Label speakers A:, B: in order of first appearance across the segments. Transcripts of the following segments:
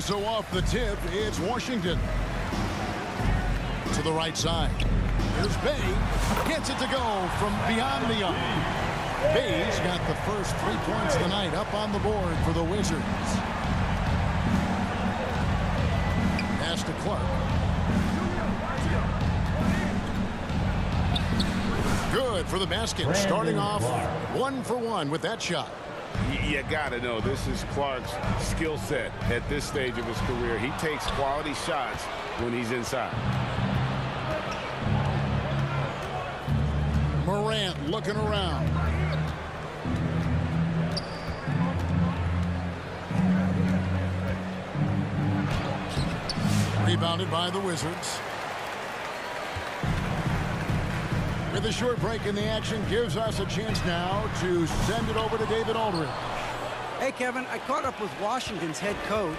A: so off the tip, it's Washington. To the right side. Here's Bay. Gets it to go from beyond the arc. Bay's got the first 3 points of the night up on the board for the Wizards. Pass to Clark. Good for the basket. Starting off 1 for 1 with that shot.
B: You gotta know this is Clark's skill set at this stage of his career. He takes quality shots when he's inside.
A: Morant looking around. Rebounded by the Wizards. With a short break in the action, gives us a chance now to send it over to David Aldridge.
C: Hey, Kevin, I caught up with Washington's head coach.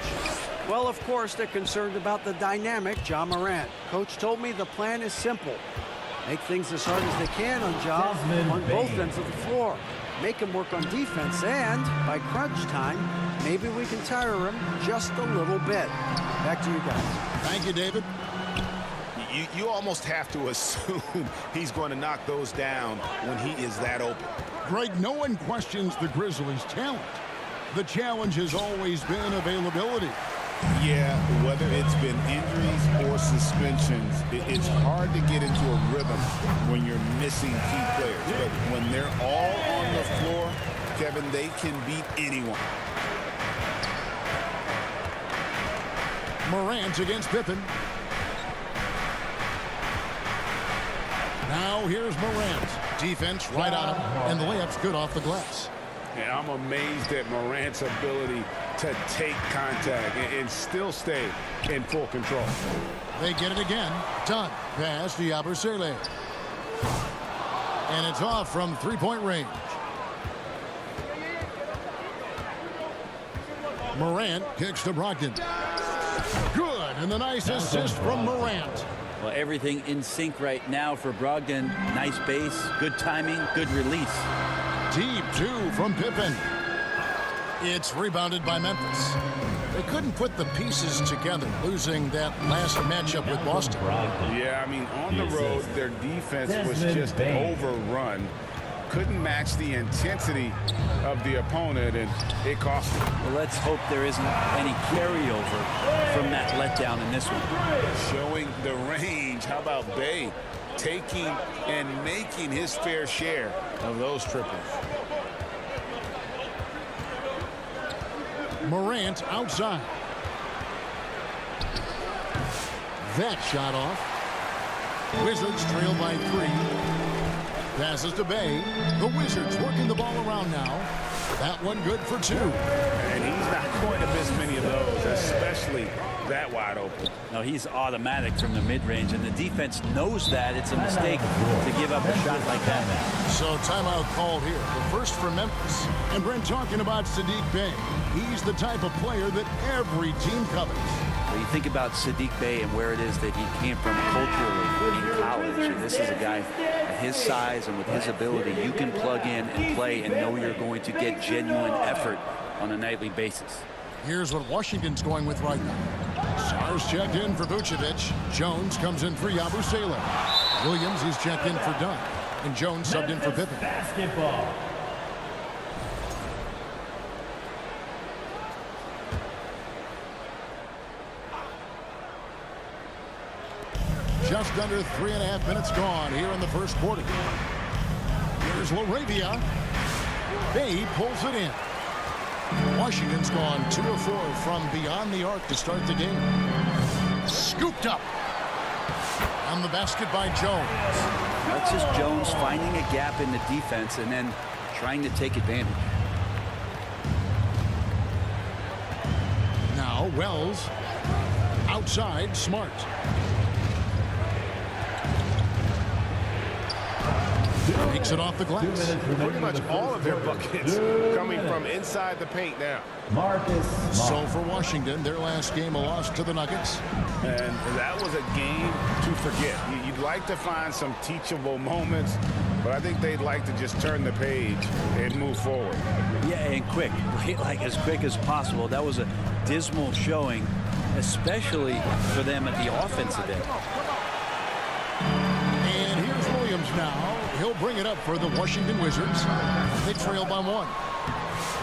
C: Well, of course, they're concerned about the dynamic Ja Morant. Coach told me the plan is simple. Make things as hard as they can on Ja on both ends of the floor. Make him work on defense, and by crunch time, maybe we can tire him just a little bit. Back to you guys.
A: Thank you, David.
B: You almost have to assume he's going to knock those down when he is that open.
A: Greg, no one questions the Grizzlies' talent. The challenge has always been availability.
B: Yeah, whether it's been injuries or suspensions, it's hard to get into a rhythm when you're missing key players. But when they're all on the floor, Kevin, they can beat anyone.
A: Morant against Pippen. Now here's Morant. Defense right on him, and the layup's good off the glass.
B: Yeah, I'm amazed at Morant's ability to take contact and still stay in full control.
A: They get it again. Done. Pass to Yabusele. And it's off from three-point range. Morant kicks to Brogdon. Good, and the nice assist from Morant.
D: Well, everything in sync right now for Brogdon. Nice base, good timing, good release.
A: Deep two from Pippen. It's rebounded by Memphis. They couldn't put the pieces together, losing that last matchup with Boston.
B: Yeah, I mean, on the road, their defense was just overrun. Couldn't match the intensity of the opponent, and it cost them.
D: Well, let's hope there isn't any carryover from that letdown in this one.
B: Showing the range. How about Bay taking and making his fair share of those triples?
A: Morant outside. That shot off. Wizards trail by 3. Passes to Bay. The Wizards working the ball around now. That one good for 2.
B: And he's not going to miss many of those, especially that wide open.
D: No, he's automatic from the mid-range, and the defense knows that it's a mistake to give up a shot like that.
A: So timeout called here. The first for Memphis. And Brent talking about Saddiq Bey. He's the type of player that every team covets.
D: Well, you think about Saddiq Bey and where it is that he came from culturally in college. And this is a guy at his size and with his ability, you can plug in and play and know you're going to get genuine effort on a nightly basis.
A: Here's what Washington's going with right now. Sars checked in for Vucevic. Jones comes in for Yabusele. Williams is checked in for Dunn. And Jones subbed in for Pippen.
E: Basketball.
A: Just under 3.5 minutes gone here in the first quarter. Here's LaRavia. Bay pulls it in. Washington's gone 2 of 4 from beyond the arc to start the game. Scooped up. On the basket by Jones.
D: That's just Jones finding a gap in the defense and then trying to take advantage.
A: Now Wells. Outside, Smart. Takes it off the glass.
B: Pretty much all of their buckets coming from inside the paint now.
A: So for Washington, their last game a loss to the Nuggets.
B: And that was a game to forget. You'd like to find some teachable moments, but I think they'd like to just turn the page and move forward.
D: Yeah, and quick, like as quick as possible. That was a dismal showing, especially for them at the offensive end.
A: And here's Williams now. He'll bring it up for the Washington Wizards. They trail by 1.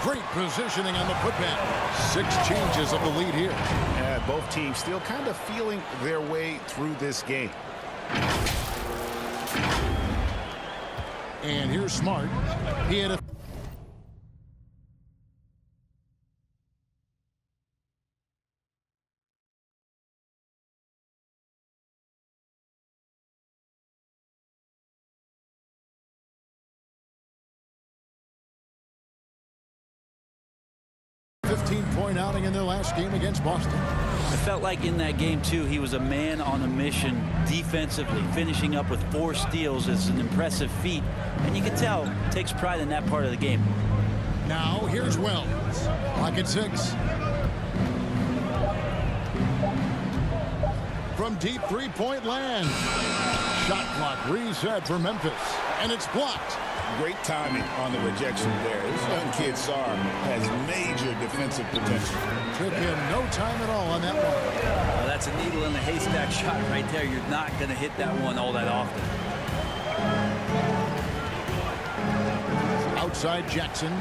A: Great positioning on the putback. 6 changes of the lead here.
B: Both teams still kind of feeling their way through this game.
A: And here's Smart. He had a 15-point outing in their last game against Boston.
D: I felt like in that game, too, he was a man on a mission defensively. Finishing up with 4 steals is an impressive feat. And you can tell, takes pride in that part of the game.
A: Now, here's Wells. Clock at 6. From deep 3-point land. Shot clock reset for Memphis. And it's blocked.
B: Great timing on the rejection there. This young kid, Sarr, has major defensive potential.
A: Took him no time at all on that one.
D: Well, that's a needle in the haystack shot right there. You're not going to hit that one all that often.
A: Outside Jackson.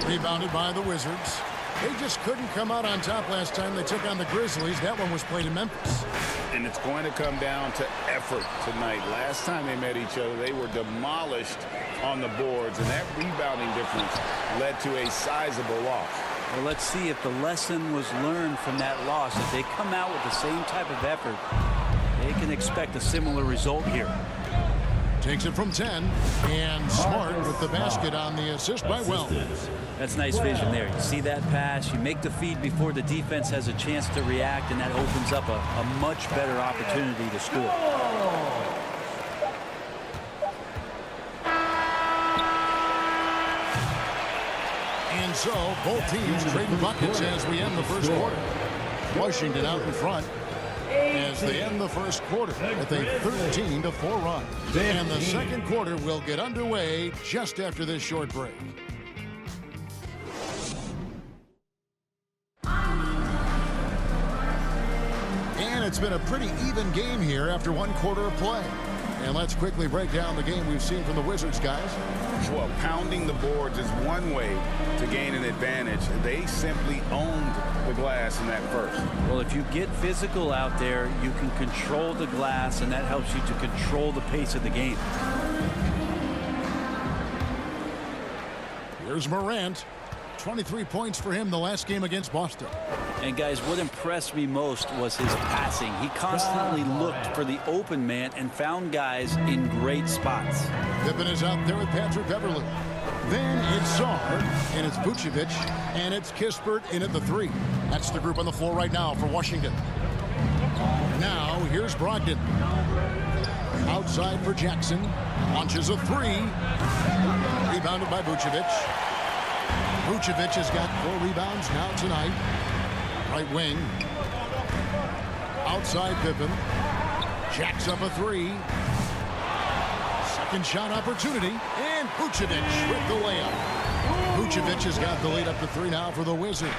A: Rebounded by the Wizards. They just couldn't come out on top last time they took on the Grizzlies. That one was played in Memphis.
B: And it's going to come down to effort tonight. Last time they met each other, they were demolished on the boards, and that rebounding difference led to a sizable loss.
D: Well, let's see if the lesson was learned from that loss. If they come out with the same type of effort, they can expect a similar result here.
A: Takes it from 10, and Smart with the basket on the assist by Wells.
D: That's nice vision there. You see that pass, you make the feed before the defense has a chance to react, and that opens up a much better opportunity to score.
A: And so both teams trading buckets as we end the first quarter. Washington out in front as they end the first quarter with a 13-4 run. And the second quarter will get underway just after this short break. And it's been a pretty even game here after 1 quarter of play. And let's quickly break down the game we've seen from the Wizards, guys.
B: Well, pounding the boards is one way to gain an advantage. They simply owned the glass in that first.
D: Well, if you get physical out there, you can control the glass, and that helps you to control the pace of the game.
A: Here's Morant. 23 points for him the last game against Boston.
D: And guys, what impressed me most was his passing. He constantly looked for the open man and found guys in great spots.
A: Pippen is out there with Patrick Beverly. Then it's Sarr, and it's Vucevic, and it's Kispert in at the 3. That's the group on the floor right now for Washington. Now here's Brogdon. Outside for Jackson. Launches a 3. Rebounded by Vucevic. Vucevic has got 4 rebounds now tonight. Right wing. Outside Pippen. Jacks up a 3. Second shot opportunity. And Vucevic with the layup. Vucevic has got the lead up to 3 now for the Wizards.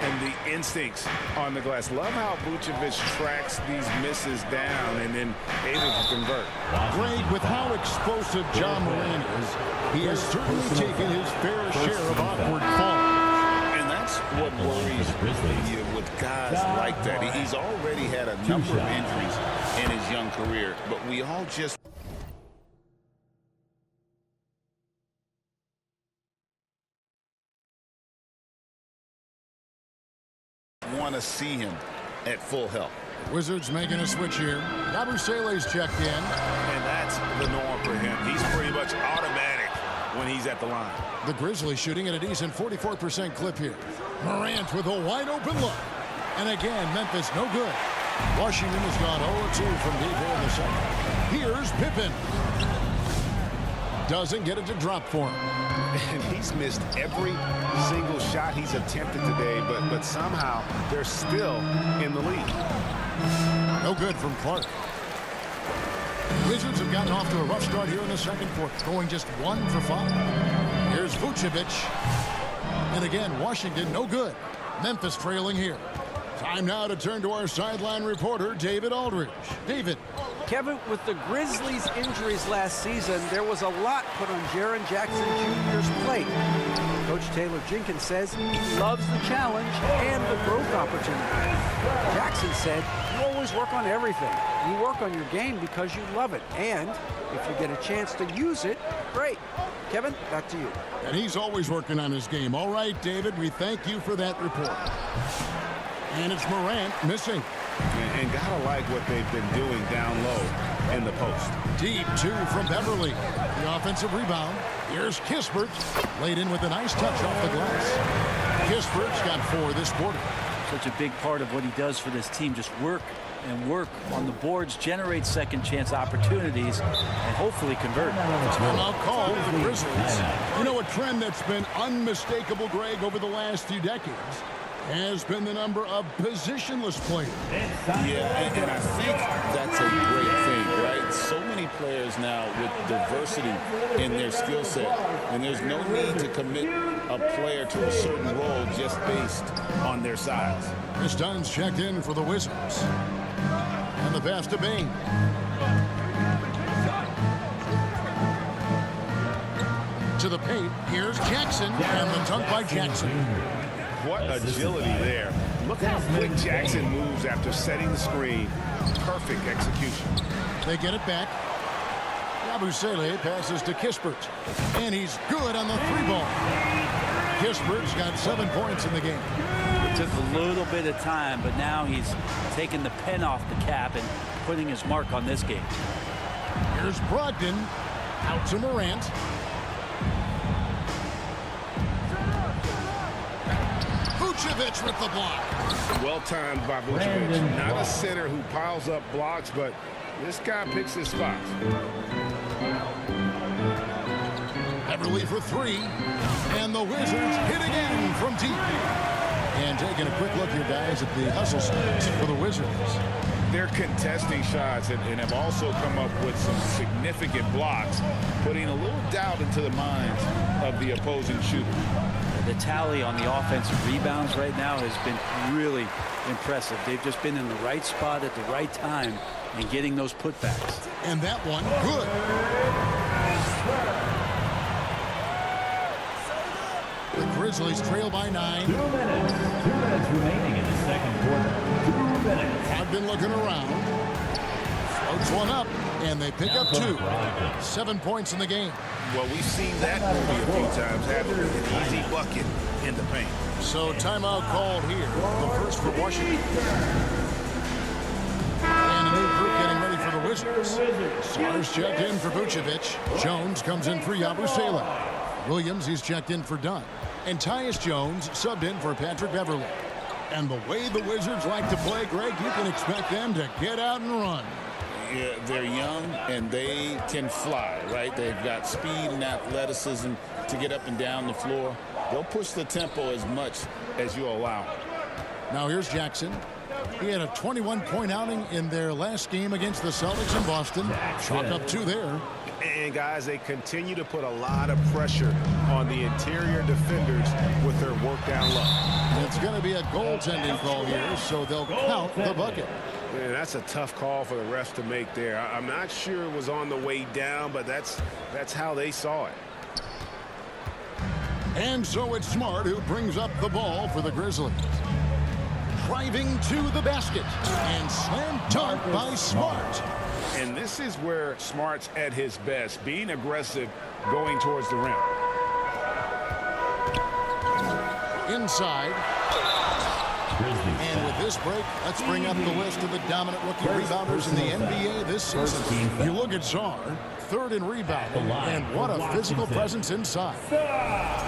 B: And the instincts on the glass. Love how Vucevic tracks these misses down and then able to convert.
A: Greg, with how explosive John Morant is, he has certainly taken his fair share of awkward falls.
B: And that's what worries you with guys like that. He's already had a number of injuries in his young career, but we all just want to see him at full health.
A: Wizards making a switch here. Yabusele's checked in.
B: And that's the norm for him. He's pretty much automatic when he's at the line.
A: The Grizzlies shooting at a decent 44% clip here. Morant with a wide open look. And again, Memphis no good. Washington has gone 0-2 from deep here in the second. Here's Pippen. doesn't get it to drop for him.
B: And he's missed every single shot he's attempted today, but somehow they're still in the lead.
A: No good from Clark. Wizards have gotten off to a rough start here in the second quarter, going just 1 for 5. Here's Vucevic. And again, Washington, no good. Memphis trailing here. Time now to turn to our sideline reporter, David Aldridge. David.
C: Kevin, with the Grizzlies' injuries last season, there was a lot put on Jaren Jackson Jr.'s plate. Coach Taylor Jenkins says he loves the challenge and the growth opportunity. Jackson said, you always work on everything. You work on your game because you love it. And if you get a chance to use it, great. Kevin, back to you.
A: And he's always working on his game. All right, David, we thank you for that report. And it's Morant missing.
B: And gotta like what they've been doing down low in the post.
A: Deep 2 from Beverly. The offensive rebound. Here's Kispert. Laid in with a nice touch off the glass. Kispert's got 4 this quarter.
D: Such a big part of what he does for this team. Just work and work on the boards, generate second chance opportunities, and hopefully convert.
A: Timeout call for the Grizzlies. You know, a trend that's been unmistakable, Greg, over the last few decades has been the number of positionless players.
B: Yeah, and I think that's a great thing, right? So many players now with diversity in their skill set, and there's no need to commit a player to a certain role just based on their size.
A: This Dunn's checked in for the Wizards. And the pass to Bain. To the paint, here's Jackson, and the dunk by Jackson.
B: What agility there. Look how quick Jackson moves after setting the screen. Perfect execution.
A: They get it back. Yabusele passes to Kispert. And he's good on the 3-ball. Kispert's got 7 points in the game.
D: It took a little bit of time, but now he's taking the pen off the cap and putting his mark on this game.
A: Here's Brogdon. Out to Morant. Vucevic with the block.
B: Well-timed by Vucevic. Not a center who piles up blocks, but this guy picks his spots.
A: Beverly for 3. And the Wizards hit again from deep. And taking a quick look here, guys, at the hustle stats for the Wizards.
B: They're contesting shots and have also come up with some significant blocks, putting a little doubt into the minds of the opposing shooter.
D: The tally on the offensive rebounds right now has been really impressive. They've just been in the right spot at the right time and getting those putbacks.
A: And that one, good. The Grizzlies trail by 9.
E: 2 minutes. 2 minutes remaining in the second quarter. 2 minutes.
A: I've been looking around. Floats one up, and they pick up 2. 7 points in the game.
B: Well, we've seen that movie a few times, haven't we? An easy bucket in the paint.
A: So timeout called here. The first for Washington. And a new group getting ready for the Wizards. Saunders checked in for Vucevic. Jones comes in for Yabusele. Williams, he's checked in for Dunn. And Tyus Jones subbed in for Patrick Beverly. And the way the Wizards like to play, Greg, you can expect them to get out and run.
B: Yeah, they're young and they can fly, right? They've got speed and athleticism to get up and down the floor. They'll push the tempo as much as you allow.
A: Now here's Jackson. He had a 21-point outing in their last game against the Celtics in Boston. Chalk up 2 there.
F: And guys, they continue to put a lot of pressure on the interior defenders with their work down low.
A: It's going to be a goaltending call here, so they'll count the bucket.
F: Man, that's a tough call for the refs to make there. I'm not sure it was on the way down, but that's how they saw it.
A: And so it's Smart who brings up the ball for the Grizzlies. Driving to the basket and slam dunk by Smart.
F: And this is where Smart's at his best, being aggressive, going towards the rim.
A: Inside. And with this break, let's bring up the list of the dominant rookie rebounders in the NBA this season. You look at Czar, 3rd in rebounding, and what a physical presence inside.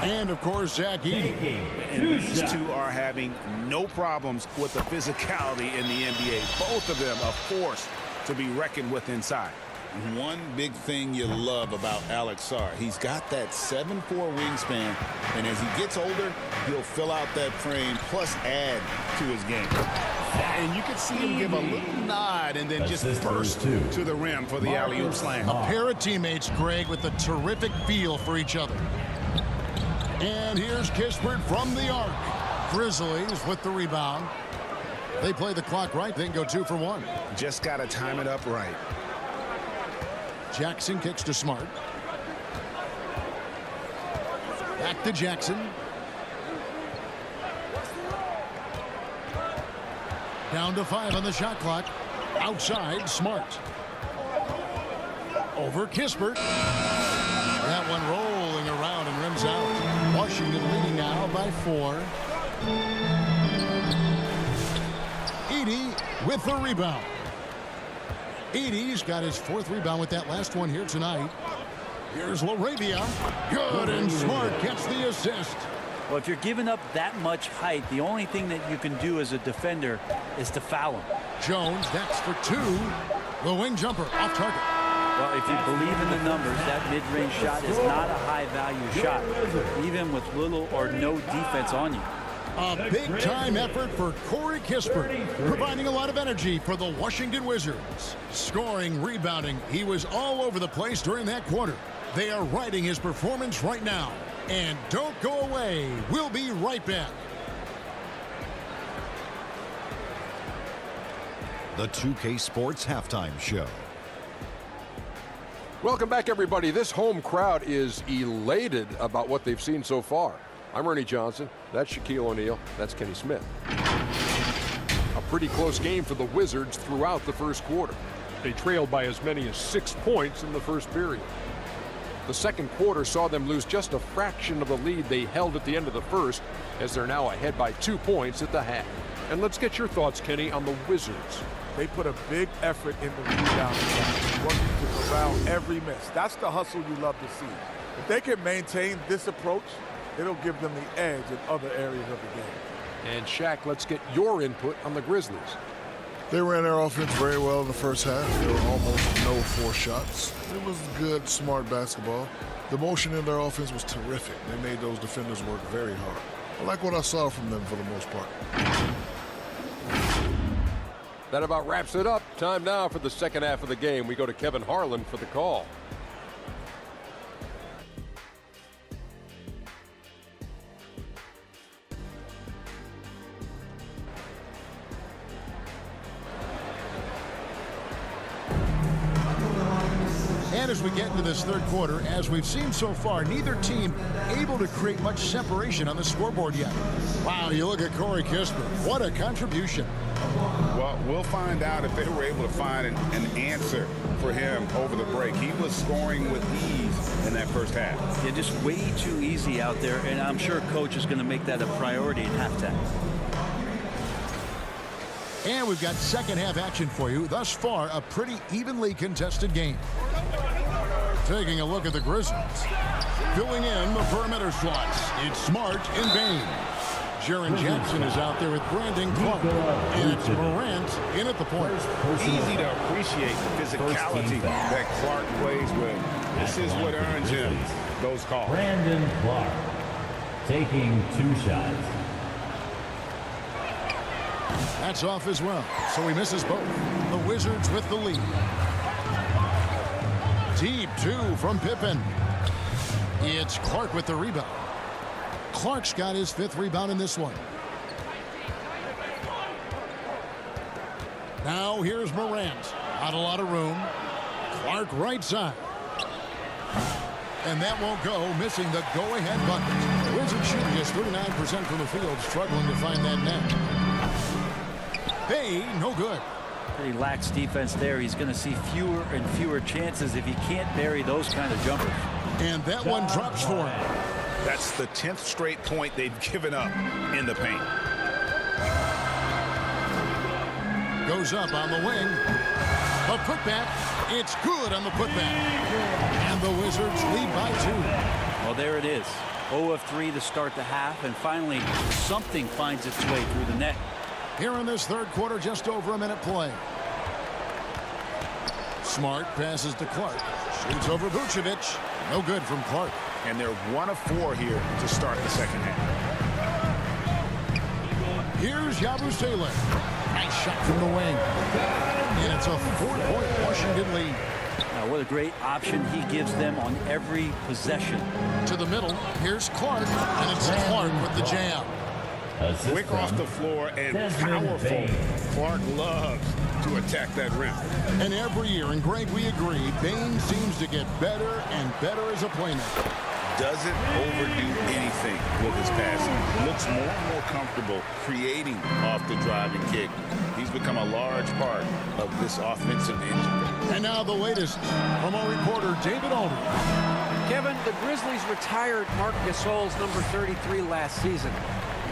A: And, of course, Zach Edey.
F: And these two are having no problems with the physicality in the NBA. Both of them a force to be reckoned with inside.
B: one big thing you love about Alex Sarr. He's got that 7'4" wingspan, and as he gets older, he'll fill out that frame plus add to his game. And you can see him give a little nod and then just burst to the rim for the alley-oop slam.
A: A pair of teammates, Greg, with a terrific feel for each other. And here's Kispert from the arc. Grizzlies with the rebound. They play the clock right, then go 2 for 1.
F: Just got to time it up right.
A: Jackson kicks to Smart. Back to Jackson. Down to 5 on the shot clock. Outside, Smart. Over Kispert. That one rolling around and rims out. Washington leading now by 4. Edey with the rebound. Edey's got his 4th rebound with that last one here tonight. Here's LaRavia. Good, and Smart gets the assist.
D: Well, if you're giving up that much height, the only thing that you can do as a defender is to foul him.
A: Jones, that's for 2. The wing jumper off target.
D: Well, if you believe in the numbers, that mid-range shot is not a high-value shot, even with little or no defense on you.
A: A big-time effort for Corey Kispert, providing a lot of energy for the Washington Wizards. Scoring, rebounding, he was all over the place during that quarter. They are riding his performance right now. And don't go away. We'll be right back.
G: The 2K Sports Halftime Show.
H: Welcome back, everybody. This home crowd is elated about what they've seen so far. I'm Ernie Johnson. That's Shaquille O'Neal. That's Kenny Smith. A pretty close game for the Wizards throughout the first quarter. They trailed by as many as 6 points in the first period. The second quarter saw them lose just a fraction of the lead they held at the end of the first, as they're now ahead by 2 points at the half. And let's get your thoughts, Kenny, on the Wizards.
I: They put a big effort in the rebound, working to corral every miss. That's the hustle you love to see. If they can maintain this approach, it'll give them the edge in other areas of the game.
H: And Shaq, let's get your input on the Grizzlies.
J: They ran their offense very well in the first half. There were almost no forced shots. It was good, smart basketball. The motion in their offense was terrific. They made those defenders work very hard. I like what I saw from them for the most part.
H: That about wraps it up. Time now for the second half of the game. We go to Kevin Harlan for the call.
A: And as we get into this third quarter, as we've seen so far, neither team able to create much separation on the scoreboard yet. Wow, you look at Corey Kispert. What a contribution.
B: Well, we'll find out if they were able to find an answer for him over the break. He was scoring with ease in that first half.
D: Yeah, just way too easy out there, and I'm sure Coach is going to make that a priority in halftime.
A: And we've got second half action for you. Thus far, a pretty evenly contested game. Taking a look at the Grizzlies. Filling in the perimeter slots, it's Smart and Bain. Jaron Jackson is out there with Brandon Clark. And it's Morant in at the point.
B: Easy to appreciate the physicality that Clark plays with. This is what earns him those calls.
E: Brandon Clark taking 2 shots.
A: That's off as well, so he misses both. The Wizards with the lead. Deep 2 from Pippen. It's Clark with the rebound. Clark's got his 5th rebound in this one. Now here's Morant. Not a lot of room. Clark right side. And that won't go, missing the go-ahead bucket. Wizards shooting just 39% from the field, struggling to find that net. Bay, no good.
D: Pretty lax defense there. He's going to see fewer and fewer chances if he can't bury those kind of jumpers.
A: And that one drops for him.
B: That's the 10th straight point they've given up in the paint.
A: Goes up on the wing. A putback. It's good on the putback. And the Wizards lead by 2.
D: Well, there it is. 0 of 3 to start the half, and finally something finds its way through the net.
A: Here in this third quarter, just over a minute play. Smart passes to Clark. Shoots over Vucevic. No good from Clark.
B: And they're 1 of 4 here to start the second half.
A: Here's Yabusele. Nice shot from the wing. And it's a 4-point Washington lead.
D: Now, what a great option he gives them on every possession.
A: To the middle. Here's Clark. And it's Clark with the jam.
B: Quick off the floor and powerful. Clark loves to attack that rim.
A: And every year, and Greg, we agree, Bane seems to get better and better as a playmaker.
B: Doesn't overdo anything with his passing. Looks more and more comfortable creating off the driving kick. He's become a large part of this offensive engine.
A: And now the latest from our reporter, David Aldridge.
C: Kevin, the Grizzlies retired Marc Gasol's number 33 last season.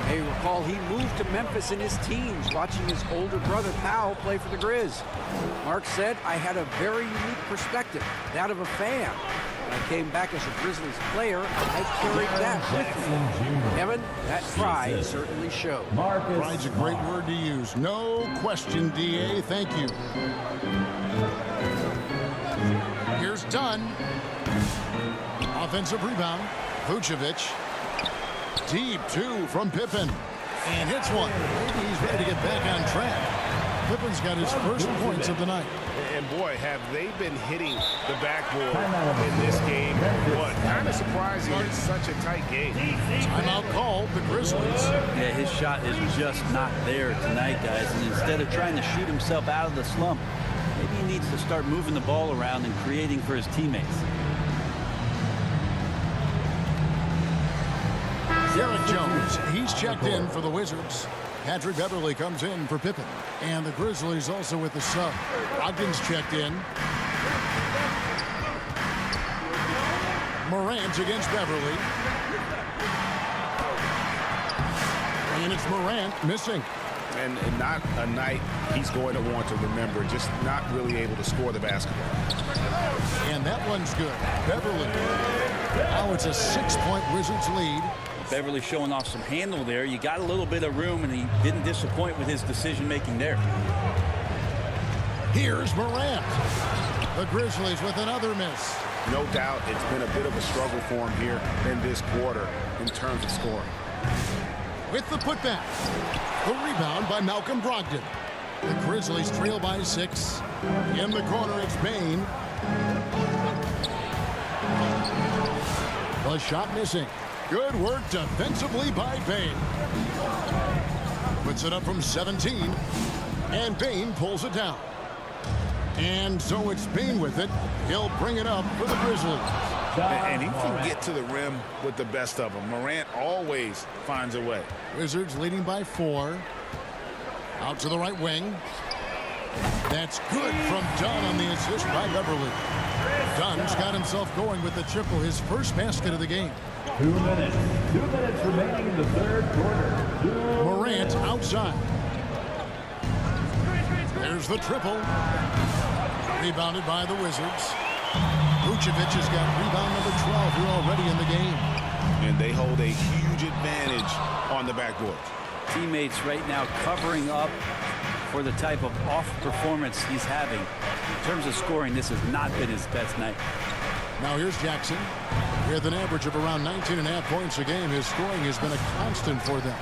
C: You may recall he moved to Memphis in his teens, watching his older brother Powell play for the Grizz. Mark said, "I had a very unique perspective, that of a fan. When I came back as a Grizzlies player, I carried that with me." Kevin, that pride certainly showed.
A: Pride's a great word to use. No question, DA. Thank you. Here's Dunn. Offensive rebound. Vucevic. Deep two from Pippen. And hits one. Maybe he's ready to get back on track. Pippen's got his first points of the night.
F: And boy, have they been hitting the backboard in this game. What? Kind of surprising it's such a tight game.
A: Timeout called the Grizzlies.
D: Yeah, his shot is just not there tonight, guys. And instead of trying to shoot himself out of the slump, maybe he needs to start moving the ball around and creating for his teammates.
A: Derek Jones, he's checked in for the Wizards. Patrick Beverly comes in for Pippen. And the Grizzlies also with the sub. Ogden's checked in. Morant against Beverly. And it's Morant missing.
B: And not a night he's going to want to remember, just not really able to score the basketball.
A: And that one's good. Beverly. Now it's a 6-point Wizards lead.
D: Beverly showing off some handle there. You got a little bit of room, and he didn't disappoint with his decision-making there.
A: Here's Morant. The Grizzlies with another miss.
B: No doubt it's been a bit of a struggle for him here in this quarter in terms of scoring.
A: With the putback. The rebound by Malcolm Brogdon. The Grizzlies trail by 6. In the corner, it's Bane. The shot missing. Good work defensively by Bane. Puts it up from 17. And Bane pulls it down. And so it's Bane with it. He'll bring it up for the Grizzlies.
B: And he can get to the rim with the best of them. Morant always finds a way.
A: Wizards leading by 4. Out to the right wing. That's good from Dunn on the assist by Beverly. Dunn's got himself going with the triple, his first basket of the game.
E: 2 minutes. 2 minutes remaining in the third quarter.
A: Morant outside. There's the triple. Rebounded by the Wizards. Vucevic has got rebound number 12 here already in the game.
B: And they hold a huge advantage on the backboard.
D: Teammates right now covering up for the type of off performance he's having. In terms of scoring, this has not been his best night.
A: Now here's Jackson. With an average of around 19.5 points a game, his scoring has been a constant for them.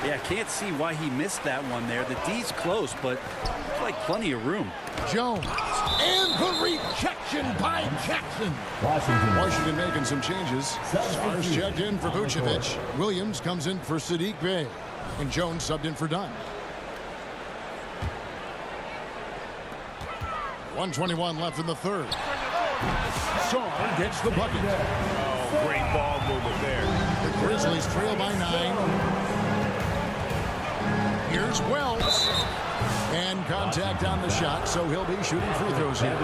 D: Yeah, can't see why he missed that one there. The D's close, but it's like plenty of room.
A: Jones. And the rejection by Jackson. Washington making some changes. Stars checked in for Vucevic. Williams comes in for Saddiq Bey. And Jones subbed in for Dunn. 1:21 left in the third. Sarr gets the bucket.
F: Oh, great ball movement there.
A: The Grizzlies trail by 9. Here's Wells. And contact on the shot, so he'll be shooting free throws here. All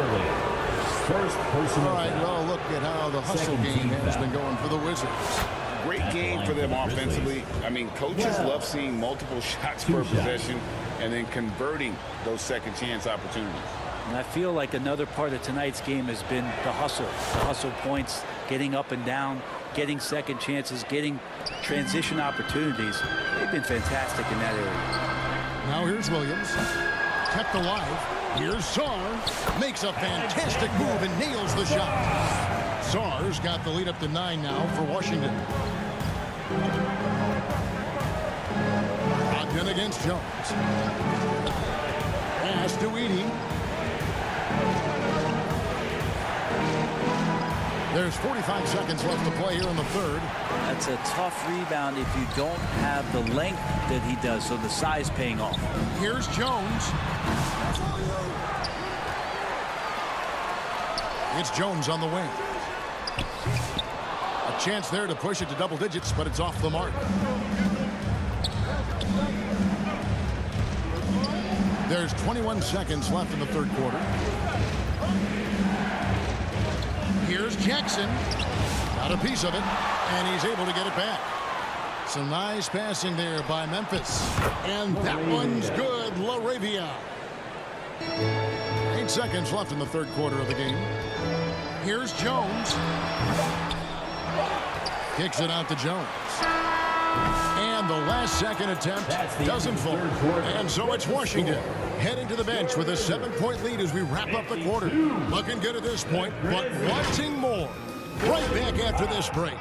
A: right, well, look at how the hustle game has been going for the Wizards.
B: Great game for them offensively. I mean, coaches love seeing multiple shots per possession and then converting those second chance opportunities.
D: And I feel like another part of tonight's game has been the hustle. The hustle points, getting up and down, getting second chances, getting transition opportunities. They've been fantastic in that area.
A: Now here's Williams. Kept alive. Here's Sarr. Makes a fantastic move and nails the shot. Sarr's got the lead up to 9 now for Washington. Ogden against Jones. Pass to Edey. There's 45 seconds left to play here in the third.
D: That's a tough rebound if you don't have the length that he does, so the size paying off.
A: Here's Jones. It's Jones on the wing. A chance there to push it to double digits, but it's off the mark. There's 21 seconds left in the third quarter. Here's Jackson. Got a piece of it, and he's able to get it back. Some nice passing there by Memphis. And that one's good. LaRavia. 8 seconds left in the third quarter of the game. Here's Jones. Kicks it out to Jones. And the last second attempt doesn't fall. And so it's Washington heading to the bench with a 7-point lead as we wrap up the quarter. Looking good at this point, but wanting more. Right back after this break.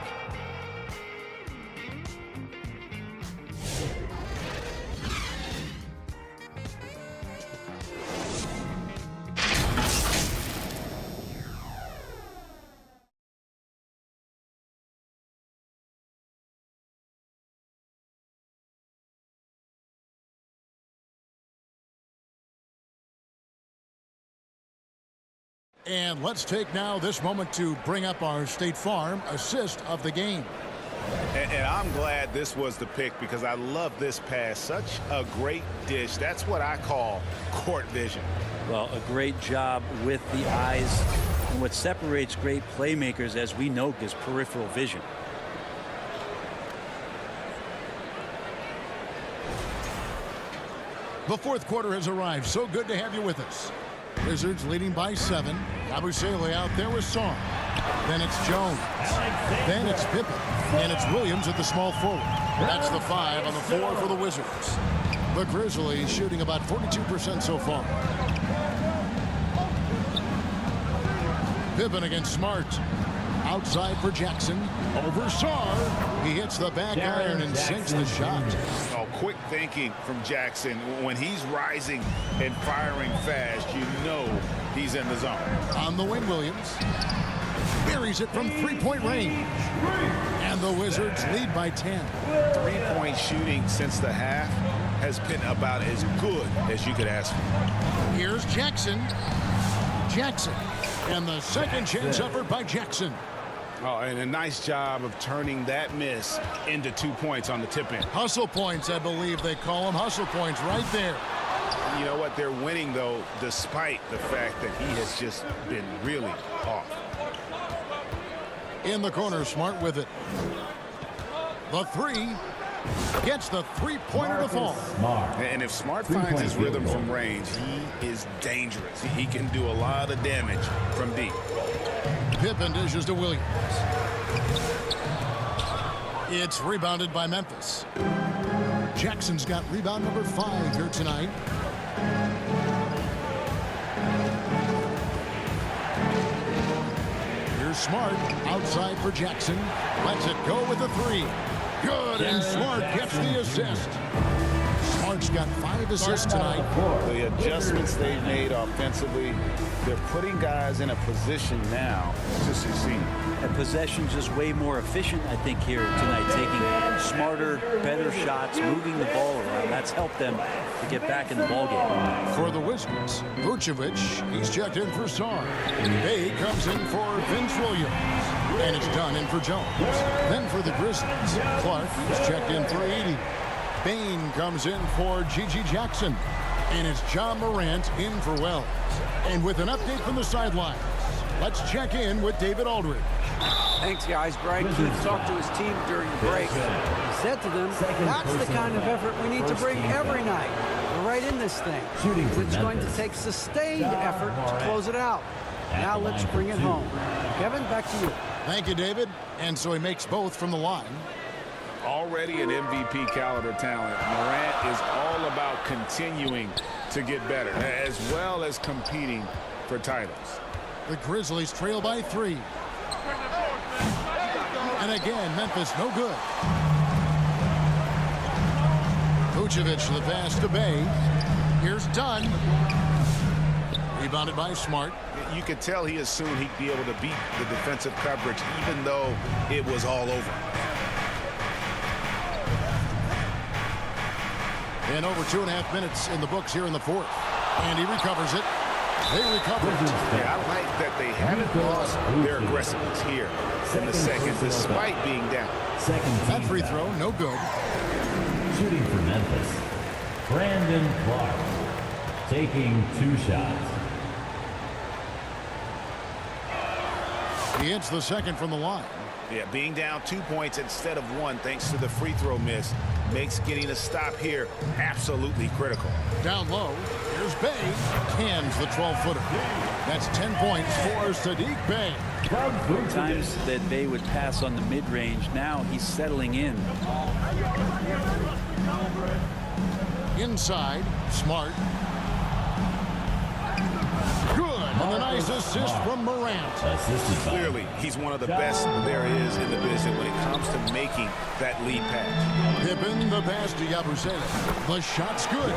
A: And let's take now this moment to bring up our State Farm assist of the game.
B: And I'm glad this was the pick because I love this pass. Such a great dish. That's what I call court vision.
D: Well, a great job with the eyes. And what separates great playmakers, as we know, is peripheral vision.
A: The fourth quarter has arrived. So good to have you with us. Wizards leading by 7. Abusele out there with Sarr. Then it's Jones. Then it's Pippen. And it's Williams at the small forward. That's the 5 on the 4 for the Wizards. The Grizzlies shooting about 42% so far. Pippen against Smart. Outside for Jackson. Over Sarr. He hits the back iron and sinks the shot.
B: Oh, quick thinking from Jackson. When he's rising and firing fast, you know he's in the zone.
A: On the wing, Williams. Buries it from 3-point range. And the Wizards lead by 10.
B: 3-point shooting since the half has been about as good as you could ask for.
A: Here's Jackson. Jackson. And the second chance effort by Jackson.
B: Oh, and a nice job of turning that miss into 2 points on the tip in.
A: Hustle points, I believe they call them. Hustle points right there.
B: You know what? They're winning, though, despite the fact that he has just been really off.
A: In the corner, Smart with it. The 3. Gets the 3-pointer to fall.
B: And if Smart finds his rhythm from range, he is dangerous. He can do a lot of damage from deep.
A: Pippen dishes to Williams. It's rebounded by Memphis. Jackson's got rebound number 5 here tonight. Here's Smart outside for Jackson. Lets it go with the 3. Good, and Smart gets the assist. Smart's got 5 assists tonight.
B: The adjustments they've made offensively, they're putting guys in a position now to succeed.
D: And possession's just way more efficient, I think, here tonight. Taking smarter, better shots, moving the ball around. That's helped them to get back in the ballgame.
A: For the Wizards, Vucevic, he's checked in for Sarr. Bay comes in for Vince Williams. And it's done in for Jones. Then for the Grizzlies, Clark, he's checked in for Edey. Bain comes in for G.G. Jackson. And it's John Morant in for Wells. And with an update from the sidelines, let's check in with David Aldridge.
C: Thanks, guys. Brian Keith talked to his team during the break. He said to them, that's the kind of effort we need to bring every night. We're right in this thing. It's going to take sustained effort to close it out. Now let's bring it home. Kevin, back to you.
A: Thank you, David. And so he makes both from the line.
B: Already an MVP caliber talent, Morant is all about continuing to get better, as well as competing for titles.
A: The Grizzlies trail by 3. And again, Memphis no good. Vucevic the pass to Bay. Here's Dunn. Rebounded by Smart.
B: You could tell he assumed he'd be able to beat the defensive coverage, even though it was all over.
A: And over 2.5 minutes in the books here in the fourth. And he recovers it. They recover it.
B: Yeah, I like that they haven't lost their aggressiveness here in the second, despite being down.
A: That free throw, no good.
E: Shooting for Memphis, Brandon Clark, taking 2 shots.
A: He hits the second from the line.
B: Yeah, being down 2 points instead of 1 thanks to the free throw miss makes getting a stop here absolutely critical.
A: Down low, here's Bay. Cans the 12-footer. That's 10 points for Saddiq Bey.
D: Times that Bay would pass on the mid-range. Now he's settling in.
A: Inside, Smart. Good, and a nice assist from Morant.
B: Clearly, he's one of the best there is in the business when it comes to making that lead pass.
A: Pippen the pass to Yabusele. The shot's good.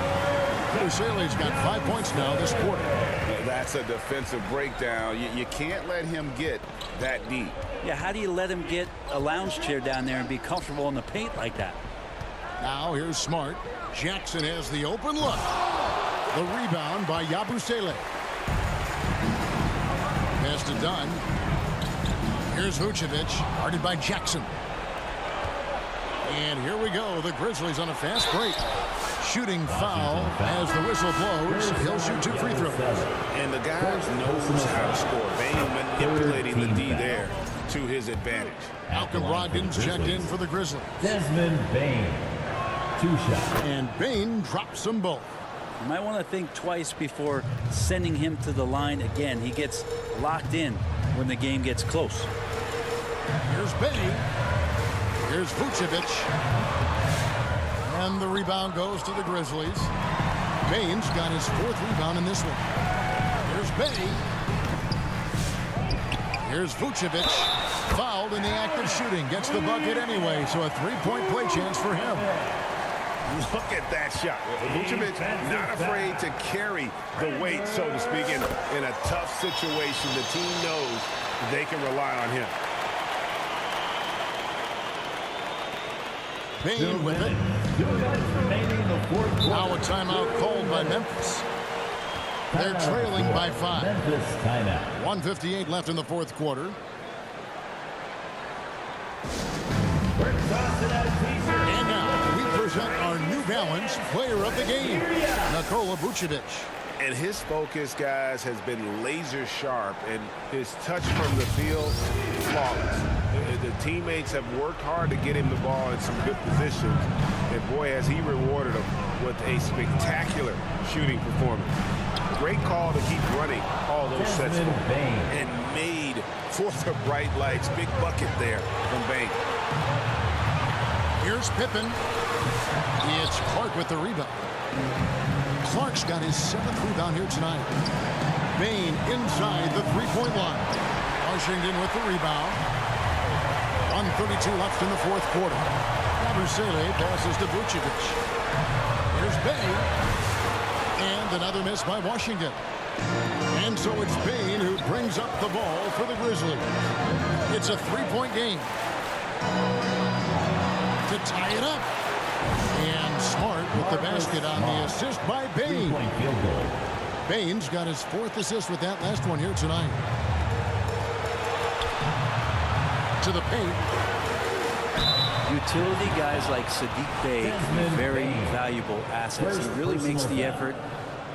A: Yabusele's got 5 points now this quarter.
B: That's a defensive breakdown. You can't let him get that deep.
D: Yeah, how do you let him get a lounge chair down there and be comfortable in the paint like that?
A: Now here's Smart. Jackson has the open look. The rebound by Yabusele. Pass to Dunn. Here's Vucevic, guarded by Jackson. And here we go. The Grizzlies on a fast break. Shooting foul as the whistle blows. He'll shoot 2 free throws.
B: And the guy knows how to score. They manipulating the D there to his advantage.
A: Malcolm Brogdon's checked in for the Grizzlies.
E: Desmond Bane, 2 shots.
A: And Bane drops them both.
D: You might want to think twice before sending him to the line again. He gets locked in when the game gets close.
A: Here's Bay. Here's Vucevic. And the rebound goes to the Grizzlies. Bane's got his 4th rebound in this one. Here's Bay. Here's Vucevic. Fouled in the act of shooting. Gets the bucket anyway, so a 3-point play chance for him.
B: Look at that shot. Vucevic not afraid to carry the weight, so to speak, in a tough situation. The team knows they can rely on him.
A: Bane with it. Now a timeout called by Memphis. They're trailing by 5.
E: Memphis timeout.
A: 1:58 left in the fourth quarter. And now we present our New Balance player of the game, Nikola Vucevic.
B: And his focus, guys, has been laser sharp, and his touch from the field, flawless. The teammates have worked hard to get him the ball in some good positions, and boy, has he rewarded them with a spectacular shooting performance. Great call to keep running all those sets and made for the bright lights. Big bucket there from Bane.
A: Here's Pippen. It's Clark with the rebound. Clark's got his 7th rebound here tonight. Bane inside the 3-point line. Washington with the rebound. 1:32 left in the fourth quarter. Yabusele passes to Vucevic. Here's Bay. And another miss by Washington. And so it's Bane who brings up the ball for the Grizzlies. It's a 3-point game. To tie it up. And Smart with the basket on the assist by Bane. Bane's got his 4th assist with that last one here tonight. To the paint.
D: Utility guys like Saddiq Bey can be very valuable assets. He really makes the effort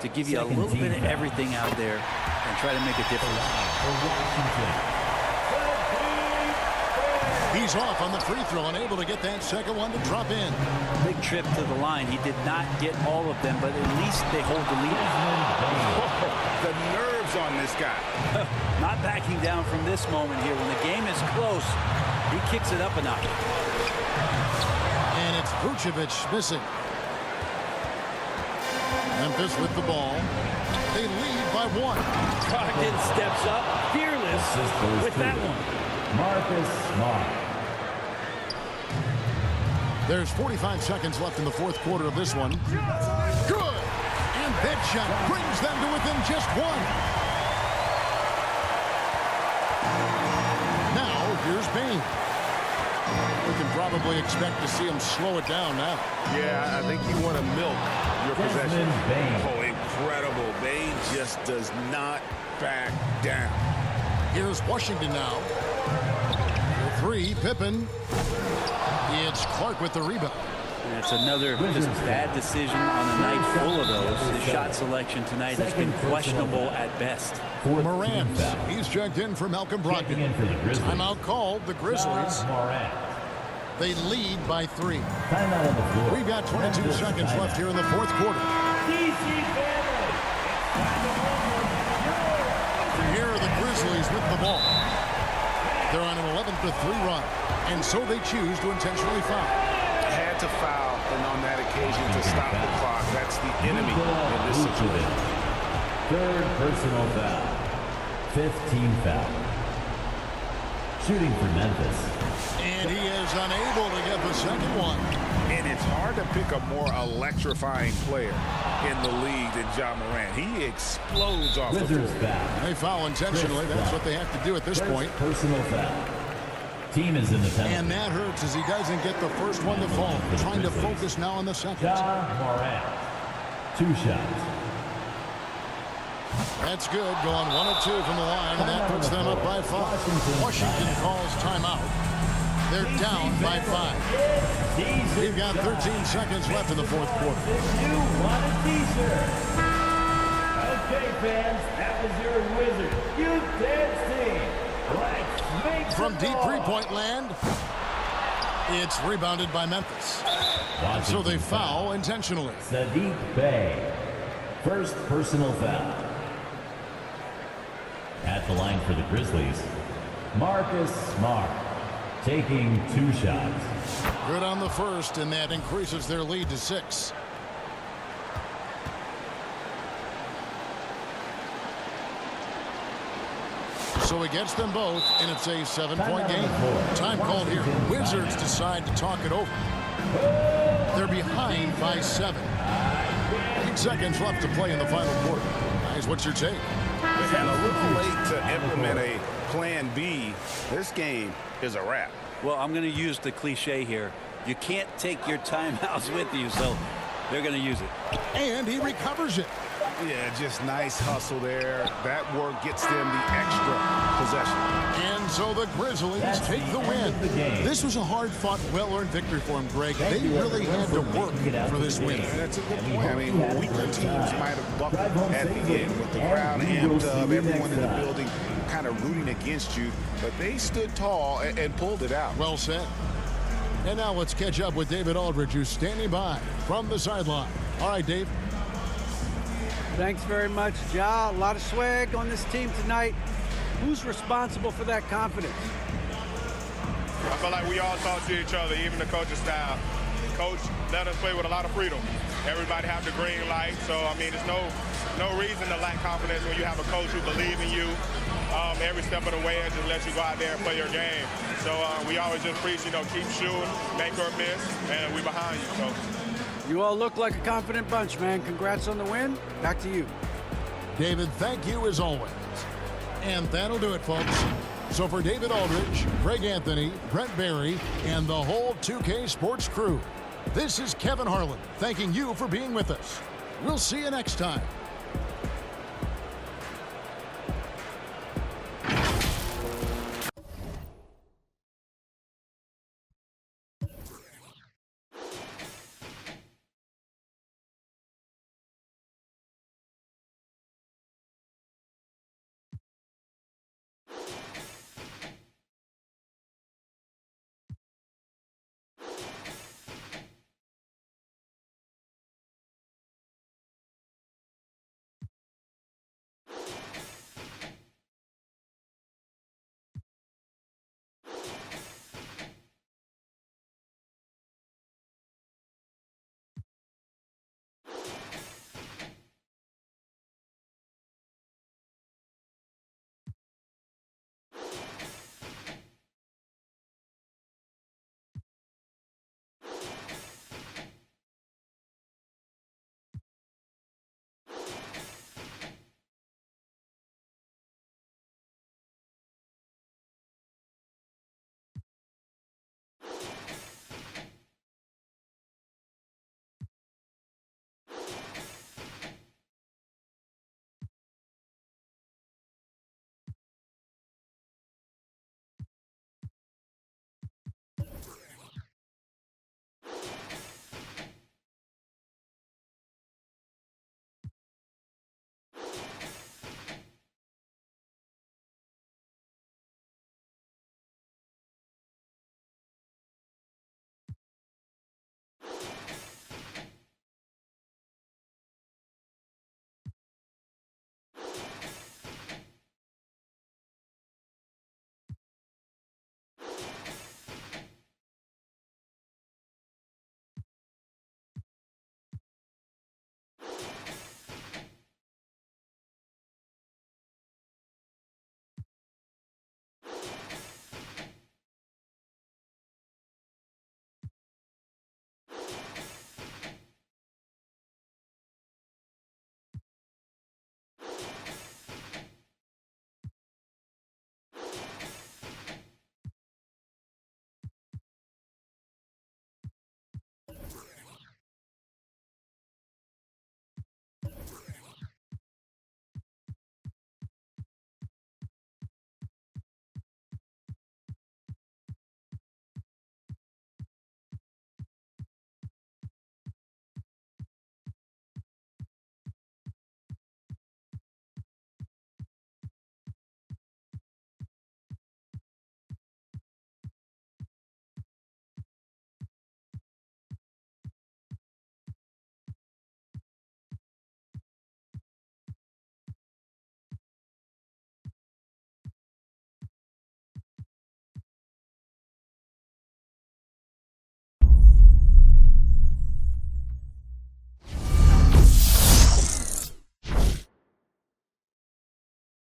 D: to give you a little bit of everything out there and try to make a difference.
A: He's off on the free throw, unable to get that second one to drop in.
D: Big trip to the line. He did not get all of them, but at least they hold the lead.
B: The nerves on this guy.
D: Not backing down from this moment here. When the game is close, he kicks it up a notch.
A: And it's Vucevic missing. Memphis with the ball. They lead by 1.
E: Brogdon steps up, fearless with that one. Marcus Smart.
A: There's 45 seconds left in the fourth quarter of this one. Good! And that shot brings them to within just 1. Now, here's Bain. We can probably expect to see him slow it down now.
F: Yeah, I think you want to milk your possession.
E: Bain.
B: Oh, incredible. Bain just does not back down.
A: Here's Washington now. The 3, Pippen. It's Clark with the rebound.
D: And it's another just bad decision on a night full of those. His shot selection tonight has been questionable at best.
A: Morant, he's checked in for Malcolm Brogdon. Timeout called, the Grizzlies. They lead by 3. We've got 22 seconds left here in the fourth quarter. Here are the Grizzlies with the ball. They're on an 11-3 run, and so they choose to intentionally foul.
F: Had to foul, and on that occasion to stop the clock. That's the enemy in this situation.
E: Third personal foul. 15 foul. Shooting for Memphis.
A: And he is unable to get the second one.
B: And it's hard to pick a more electrifying player in the league than Ja Morant. He explodes off the floor.
A: They foul intentionally. That's what they have to do at this point.
E: Personal foul. Team is in the penalty.
A: And that hurts as he doesn't get the first one to fall. Trying to focus now on the second.
E: Ja Morant. 2 shots.
A: That's good. Going 1 of 2 from the line, and that puts them up by 5. Washington calls timeout. They're down by 5. We've got 13 seconds left in the fourth quarter.
E: You want a t-shirt. Okay, fans, that was your Wizard. You dance team. Let's make
A: From deep three-point land, it's rebounded by Memphis. So they foul intentionally.
E: Sadiq Bey. First personal foul. At the line for the Grizzlies, Marcus Smart. Taking 2 shots.
A: Good on the first, and that increases their lead to 6. So he gets them both, and it's a 7-point game. Time called here. Wizards decide to talk it over. They're behind by 7. 8 seconds left to play in the final quarter. Guys, what's your take?
B: And a little late to implement a plan B. This game is a wrap.
D: Well, I'm going to use the cliche here. You can't take your timeouts with you, so they're going to use it.
A: And he recovers it.
B: Yeah, just nice hustle there. That work gets them the extra possession.
A: And so the Grizzlies take the win. This was a hard-fought, well-earned victory for them, Greg. They really had to work for this win.
B: That's a good point. I mean, weaker teams might have buckled at the end with the crowd amped up, everyone in the building kind of rooting against you, but they stood tall and pulled it out.
A: Well said. And now let's catch up with David Aldridge, who's standing by from the sideline. All right, Dave.
C: Thanks very much, Ja. A lot of swag on this team tonight. Who's responsible for that confidence?
K: I feel like we all talk to each other, even the coaching staff. Coach let us play with a lot of freedom. Everybody have the green light, so I mean, there's no reason to lack confidence when you have a coach who believes in you every step of the way and just let you go out there and play your game. So we always just preach, keep shooting, make or miss, and we behind you. So.
C: You all look like a confident bunch, man. Congrats on the win. Back to you.
A: David, thank you as always. And that'll do it, folks. So for David Aldridge, Greg Anthony, Brent Barry, and the whole 2K Sports crew, this is Kevin Harlan thanking you for being with us. We'll see you next time.